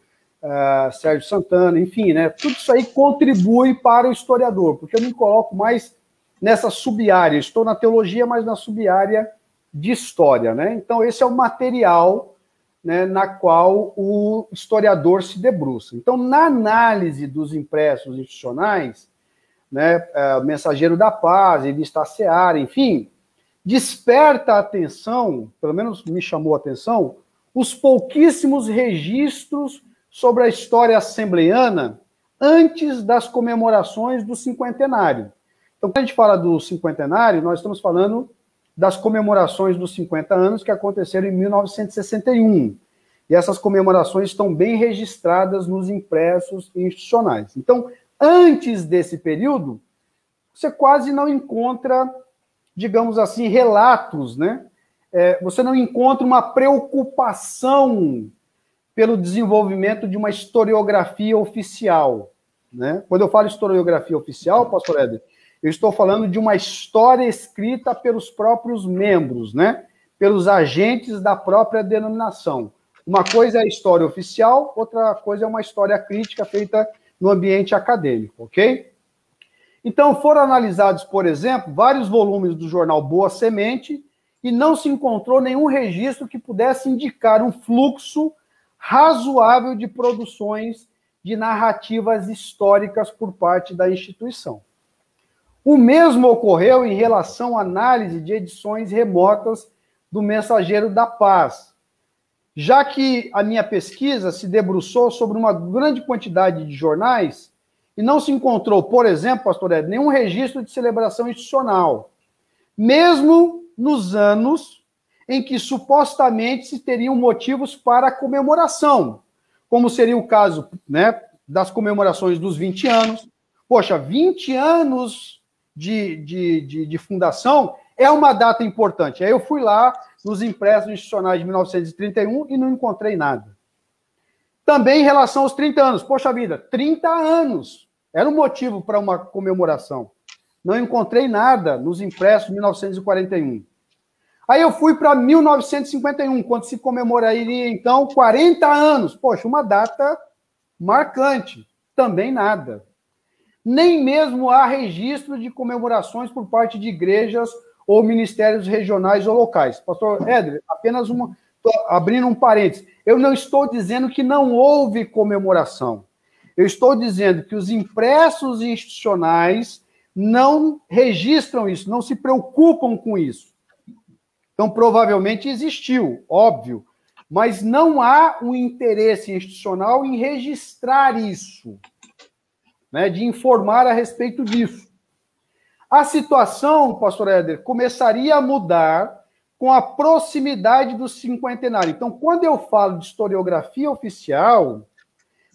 Sérgio Santana, enfim, né? Tudo isso aí contribui para o historiador, porque eu me coloco mais nessa sub-área. Estou na teologia, mas na sub-área de história, né? Então, esse é o material, né, na qual o historiador se debruça. Então, na análise dos impressos institucionais, né, Mensageiro da Paz, Revista Seara, enfim, desperta a atenção, pelo menos me chamou a atenção, os pouquíssimos registros sobre a história assembleiana antes das comemorações do cinquentenário. Então, quando a gente fala do cinquentenário, nós estamos falando das comemorações dos 50 anos que aconteceram em 1961. E essas comemorações estão bem registradas nos impressos institucionais. Então, antes desse período, você quase não encontra, digamos assim, relatos, né? Você não encontra uma preocupação pelo desenvolvimento de uma historiografia oficial, né? Quando eu falo historiografia oficial, pastor Éder, eu estou falando de uma história escrita pelos próprios membros, né? Pelos agentes da própria denominação. Uma coisa é a história oficial, outra coisa é uma história crítica feita no ambiente acadêmico, ok? Então, foram analisados, por exemplo, vários volumes do jornal Boa Semente e não se encontrou nenhum registro que pudesse indicar um fluxo razoável de produções de narrativas históricas por parte da instituição. O mesmo ocorreu em relação à análise de edições remotas do Mensageiro da Paz, já que a minha pesquisa se debruçou sobre uma grande quantidade de jornais e não se encontrou, por exemplo, pastor Ed, nenhum registro de celebração institucional, mesmo nos anos em que supostamente se teriam motivos para a comemoração, como seria o caso, né, das comemorações dos 20 anos. Poxa, 20 anos de fundação é uma data importante. Aí eu fui lá nos impressos institucionais de 1931 e não encontrei nada. Também em relação aos 30 anos. Poxa vida, 30 anos era um motivo para uma comemoração. Não encontrei nada nos impressos de 1941. Aí eu fui para 1951, quando se comemoraria, então, 40 anos. Poxa, uma data marcante. Também nada. Nem mesmo há registro de comemorações por parte de igrejas ou ministérios regionais ou locais. Pastor Éder, apenas abrindo um parênteses. Eu não estou dizendo que não houve comemoração. Eu estou dizendo que os impressos institucionais não registram isso, não se preocupam com isso. Então, provavelmente existiu, óbvio, mas não há um interesse institucional em registrar isso, né, de informar a respeito disso. A situação, pastor Éder, começaria a mudar com a proximidade do cinquentenário. Então, quando eu falo de historiografia oficial,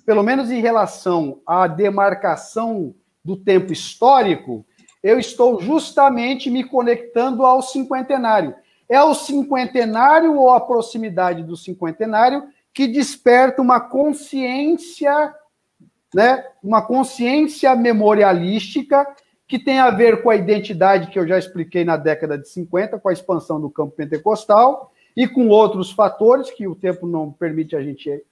pelo menos em relação à demarcação do tempo histórico, eu estou justamente me conectando ao cinquentenário. É o cinquentenário ou a proximidade do cinquentenário que desperta uma consciência, né, uma consciência memorialística que tem a ver com a identidade que eu já expliquei na década de 50, com a expansão do campo pentecostal, e com outros fatores que o tempo não permite a gente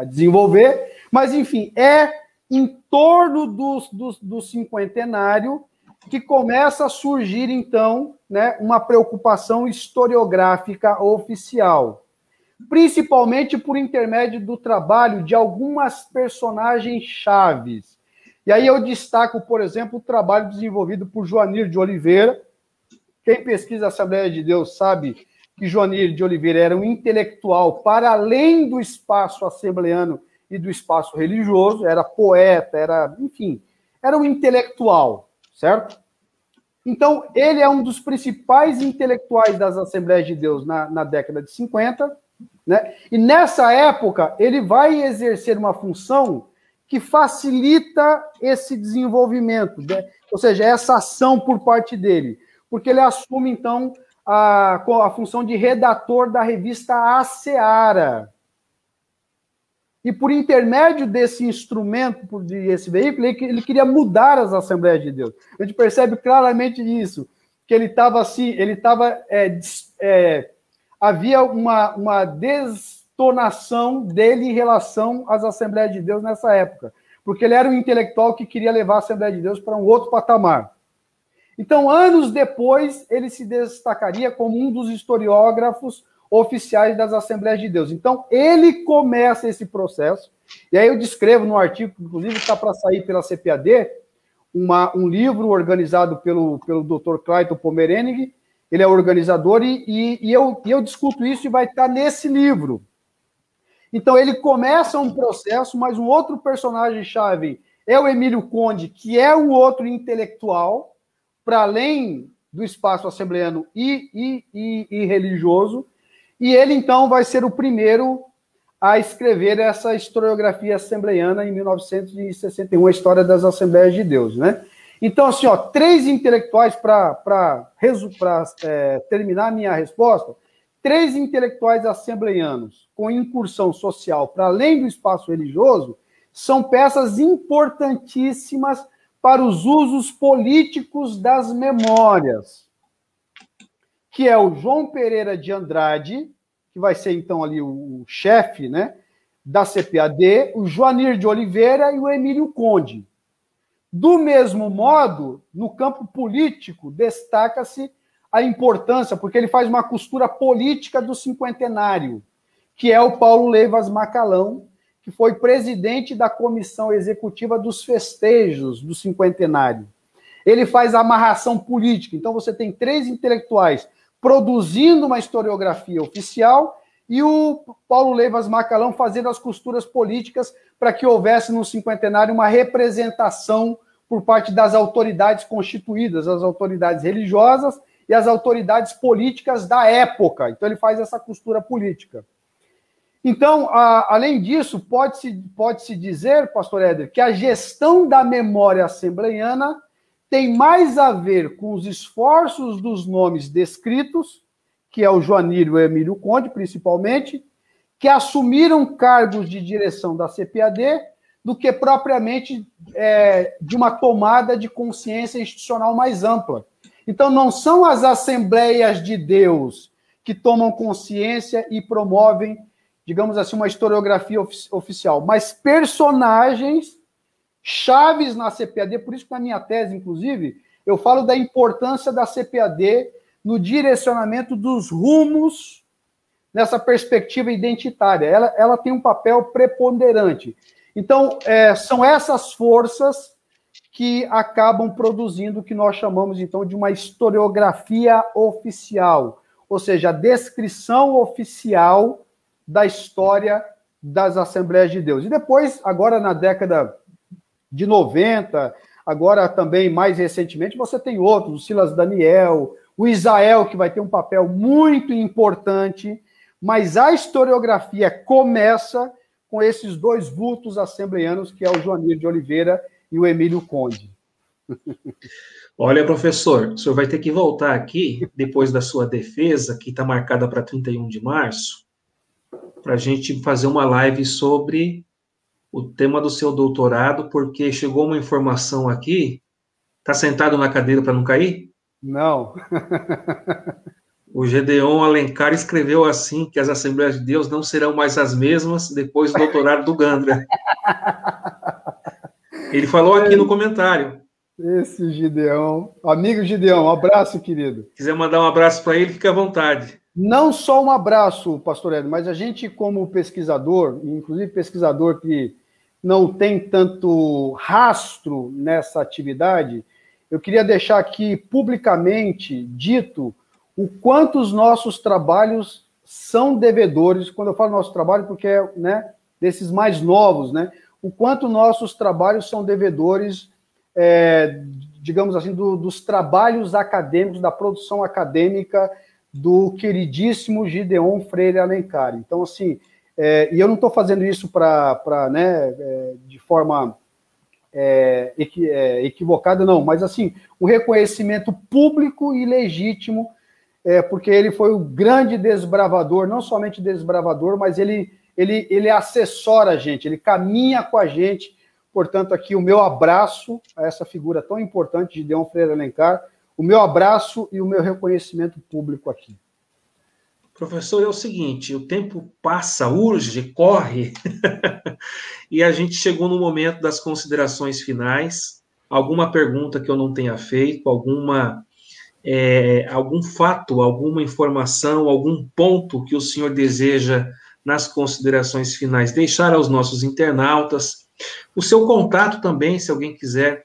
desenvolver, mas, enfim, é em torno do cinquentenário que começa a surgir, então, né, uma preocupação historiográfica oficial, principalmente por intermédio do trabalho de algumas personagens chaves. E aí eu destaco, por exemplo, o trabalho desenvolvido por Joanir de Oliveira. Quem pesquisa a Assembleia de Deus sabe que Joanir de Oliveira era um intelectual para além do espaço assembleano e do espaço religioso, era poeta, enfim, era um intelectual, certo? Então, ele é um dos principais intelectuais das Assembleias de Deus na década de 50, né? E nessa época, ele vai exercer uma função que facilita esse desenvolvimento, né? Ou seja, essa ação por parte dele, porque ele assume, então, a função de redator da revista A Seara. E por intermédio desse instrumento, desse veículo, ele queria mudar as Assembleias de Deus. A gente percebe claramente isso, que ele estava assim, havia uma destonação dele em relação às Assembleias de Deus nessa época, porque ele era um intelectual que queria levar a Assembleia de Deus para um outro patamar. Então, anos depois, ele se destacaria como um dos historiógrafos oficiais das Assembleias de Deus. Então, ele começa esse processo, e aí eu descrevo no artigo, inclusive está para sair pela CPAD, um livro organizado pelo Dr. Clayton Pomerenig, ele é organizador, e eu discuto isso e vai estar nesse livro. Então, ele começa um processo, mas um outro personagem-chave é o Emílio Conde, que é um outro intelectual, para além do espaço assembleano e religioso, e ele, então, vai ser o primeiro a escrever essa historiografia assembleiana em 1961, a história das Assembleias de Deus, né? Então, assim, ó, 3 intelectuais, para terminar a minha resposta, 3 intelectuais assembleianos com incursão social para além do espaço religioso são peças importantíssimas para os usos políticos das memórias, que é o João Pereira de Andrade, que vai ser, então, ali o chefe, né, da CPAD, o Joanir de Oliveira e o Emílio Conde. Do mesmo modo, no campo político, destaca-se a importância, porque ele faz uma costura política do cinquentenário, que é o Paulo Leivas Macalão, que foi presidente da comissão executiva dos festejos do cinquentenário. Ele faz a amarração política. Então, você tem 3 intelectuais produzindo uma historiografia oficial e o Paulo Leivas Macalão fazendo as costuras políticas para que houvesse no cinquentenário uma representação por parte das autoridades constituídas, as autoridades religiosas e as autoridades políticas da época. Então, ele faz essa costura política. Então, além disso, pode-se dizer, pastor Éder, que a gestão da memória assembleiana tem mais a ver com os esforços dos nomes descritos, que é o Joanir e o Emílio Conde, principalmente, que assumiram cargos de direção da CPAD, do que propriamente de uma tomada de consciência institucional mais ampla. Então, não são as Assembleias de Deus que tomam consciência e promovem, digamos assim, uma historiografia oficial, mas personagens chaves na CPAD, por isso que na minha tese, inclusive, eu falo da importância da CPAD no direcionamento dos rumos nessa perspectiva identitária. Ela tem um papel preponderante. Então, são essas forças que acabam produzindo o que nós chamamos, então, de uma historiografia oficial, ou seja, a descrição oficial da história das Assembleias de Deus. E depois, agora na década de 90, agora também mais recentemente, você tem outros, o Silas Daniel, o Isael, que vai ter um papel muito importante, mas a historiografia começa com esses 2 vultos assembleianos, que é o Joanir de Oliveira e o Emílio Conde. Olha, professor, o senhor vai ter que voltar aqui, depois da sua defesa, que está marcada para 31 de março, para a gente fazer uma live sobre o tema do seu doutorado, porque chegou uma informação aqui. Está sentado na cadeira para não cair? Não. O Gedeon Alencar escreveu assim, que as Assembleias de Deus não serão mais as mesmas depois do doutorado do Gandra. Ele falou aqui no comentário. Esse Gideon. Amigo Gideon, um abraço, querido. Se quiser mandar um abraço para ele, fique à vontade. Não só um abraço, pastor Ed, mas a gente, como pesquisador, inclusive pesquisador que não tem tanto rastro nessa atividade, eu queria deixar aqui publicamente dito o quanto os nossos trabalhos são devedores, quando eu falo nosso trabalho, porque é, né, desses mais novos, né, o quanto nossos trabalhos são devedores, digamos assim, dos trabalhos acadêmicos, da produção acadêmica do queridíssimo Gideon Freire Alencar. Então, assim, e eu não estou fazendo isso né, de forma equivocada, não, mas, assim, um reconhecimento público e legítimo, porque ele foi o grande desbravador, não somente desbravador, mas ele assessora a gente, ele caminha com a gente. Portanto, aqui o meu abraço a essa figura tão importante, Gideon Freire Alencar, o meu abraço e o meu reconhecimento público aqui. Professor, é o seguinte, o tempo passa, urge, corre, e a gente chegou no momento das considerações finais, alguma pergunta que eu não tenha feito, algum fato, alguma informação, algum ponto que o senhor deseja, nas considerações finais, deixar aos nossos internautas. O seu contato também, se alguém quiser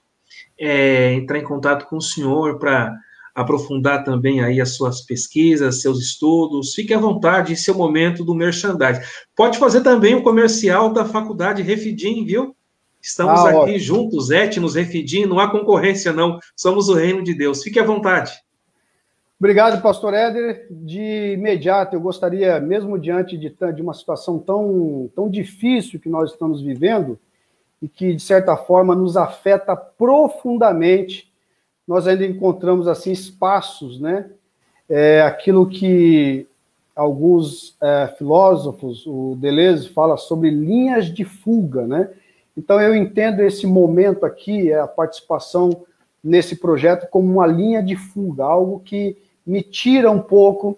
entrar em contato com o senhor para aprofundar também aí as suas pesquisas, seus estudos, fique à vontade, esse é o momento do merchandising. Pode fazer também o comercial da Faculdade Refidim, viu? Estamos aqui ótimo. juntos, Etnos, Refidim, não há concorrência não, somos o reino de Deus. Fique à vontade. Obrigado, pastor Éder. De imediato, eu gostaria, mesmo diante de uma situação tão difícil que nós estamos vivendo, e que, de certa forma, nos afeta profundamente, nós ainda encontramos, assim, espaços, né? Aquilo que alguns filósofos, o Deleuze fala sobre linhas de fuga, né? Então, eu entendo esse momento aqui, a participação nesse projeto, como uma linha de fuga, algo que me tira um pouco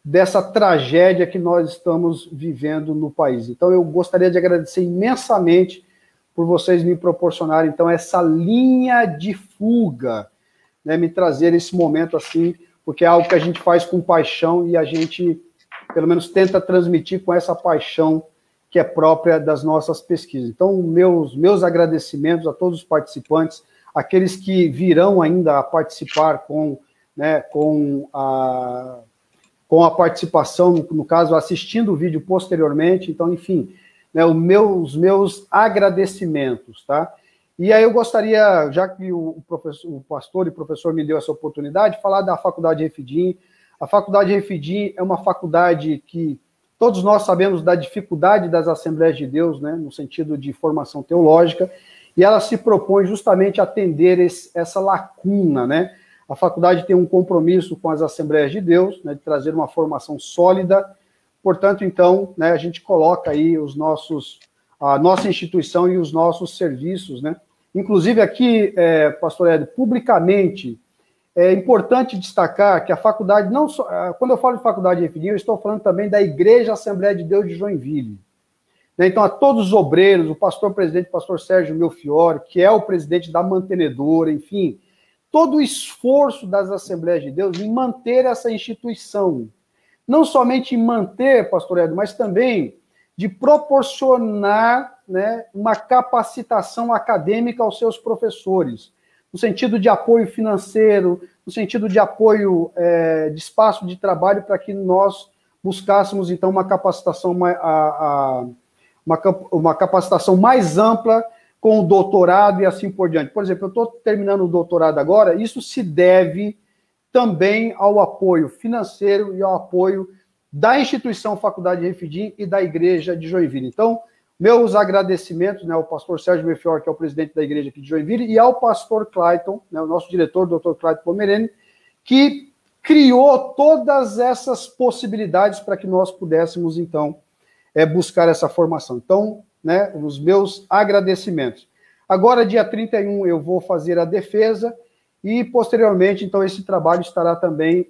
dessa tragédia que nós estamos vivendo no país. Então, eu gostaria de agradecer imensamente por vocês me proporcionarem, então, essa linha de fuga, né, me trazer esse momento assim, porque é algo que a gente faz com paixão e a gente, pelo menos, tenta transmitir com essa paixão que é própria das nossas pesquisas. Então, meus agradecimentos a todos os participantes, aqueles que virão ainda a participar com a participação, no caso, assistindo o vídeo posteriormente. Então, enfim, né, os meus agradecimentos, tá? E aí eu gostaria, já que o pastor e professor me deu essa oportunidade, falar da Faculdade Refidim. A Faculdade Refidim é uma faculdade que todos nós sabemos da dificuldade das Assembleias de Deus, né, no sentido de formação teológica, e ela se propõe justamente a atender essa lacuna, né? A faculdade tem um compromisso com as Assembleias de Deus, né, de trazer uma formação sólida. Portanto, então, né, a gente coloca aí a nossa instituição e os nossos serviços, né? Inclusive aqui, pastor Ed, publicamente, é importante destacar que a faculdade, não só, quando eu falo de Faculdade de Refidim, eu estou falando também da Igreja Assembleia de Deus de Joinville. Né? Então, a todos os obreiros, o pastor-presidente, o pastor Sérgio Melfiore, que é o presidente da mantenedora, enfim, todo o esforço das Assembleias de Deus em manter essa instituição. Não somente em manter, pastor Ed, mas também de proporcionar, né, uma capacitação acadêmica aos seus professores, no sentido de apoio financeiro, no sentido de apoio de espaço de trabalho, para que nós buscássemos, então, uma capacitação mais ampla, com o doutorado e assim por diante. Por exemplo, eu estou terminando o doutorado agora, isso se deve também ao apoio financeiro e ao apoio da instituição Faculdade de Refidim e da Igreja de Joinville. Então, meus agradecimentos, né, ao pastor Sérgio Melfiore, que é o presidente da Igreja aqui de Joinville, e ao pastor Clayton, né, o nosso diretor, o Dr. Clayton Pomerene, que criou todas essas possibilidades para que nós pudéssemos, então, buscar essa formação. Então, né, os meus agradecimentos. Agora, dia 31, eu vou fazer a defesa e, posteriormente, então, esse trabalho estará também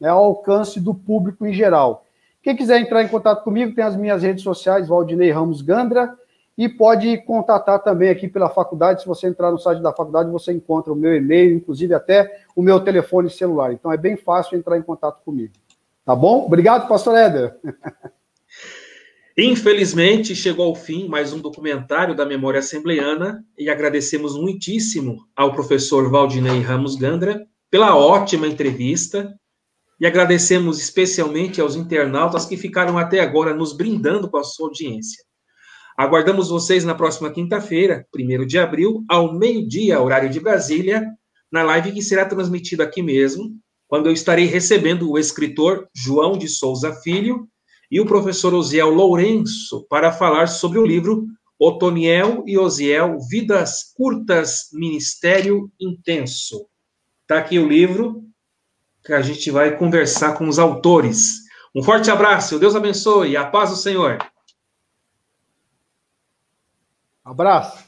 ao alcance do público em geral. Quem quiser entrar em contato comigo, tem as minhas redes sociais, Valdinei Ramos Gandra, e pode contatar também aqui pela faculdade. Se você entrar no site da faculdade, você encontra o meu e-mail, inclusive até o meu telefone celular. Então, é bem fácil entrar em contato comigo. Tá bom? Obrigado, pastor Éder. Infelizmente, chegou ao fim mais um documentário da Memória Assembleiana e agradecemos muitíssimo ao professor Valdinei Ramos Gandra pela ótima entrevista e agradecemos especialmente aos internautas que ficaram até agora nos brindando com a sua audiência. Aguardamos vocês na próxima quinta-feira, 1º de abril, ao meio-dia, horário de Brasília, na live que será transmitida aqui mesmo, quando eu estarei recebendo o escritor João de Souza Filho e o professor Osiel Lourenço para falar sobre o livro Otoniel e Osiel, Vidas Curtas, Ministério Intenso. Está aqui o livro que a gente vai conversar com os autores. Um forte abraço, Deus abençoe, a paz do Senhor. Abraço.